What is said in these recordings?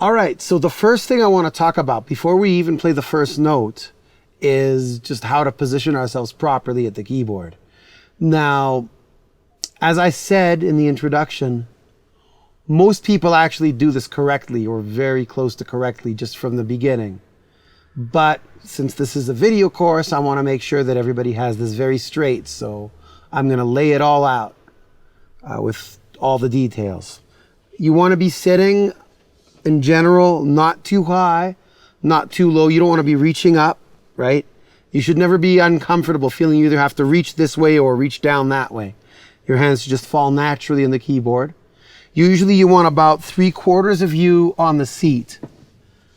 All right, so the first thing I want to talk about before we even play the first note is just how to position ourselves properly at the keyboard. Now, as I said in the introduction, most people actually do this correctly or very close to correctly just from the beginning. But since this is a video course, I want to make sure that everybody has this very straight. So I'm going to lay it all out with all the details. You want to be sitting in general, not too high, not too low. You don't want to be reaching up, right? You should never be uncomfortable feeling you either have to reach this way or reach down that way. Your hands should just fall naturally on the keyboard. Usually you want about 3/4 of you on the seat,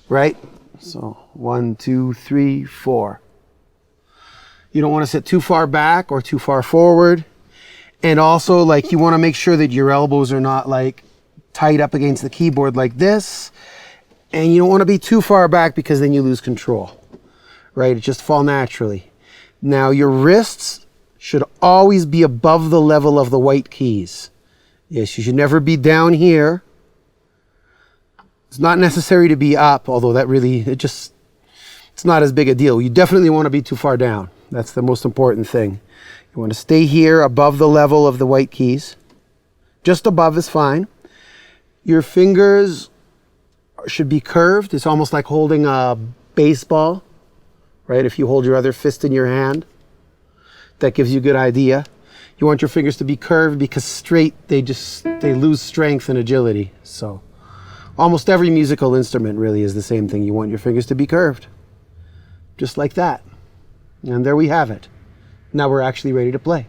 right? So 1, 2, 3, 4. You don't want to sit too far back or too far forward. And also, like, you want to make sure that your elbows are not like tight up against the keyboard like this. And you don't want to be too far back because then you lose control, right? It just fall naturally. Now your wrists should always be above the level of the white keys. Yes, you should never be down here. It's not necessary to be up, although that really, it's not as big a deal. You definitely want to be too far down. That's the most important thing. You want to stay here above the level of the white keys. Just above is fine. Your fingers should be curved. It's almost like holding a baseball, right? If you hold your other fist in your hand, that gives you a good idea. You want your fingers to be curved because straight, they lose strength and agility. So almost every musical instrument really is the same thing. You want your fingers to be curved, just like that. And there we have it. Now we're actually ready to play.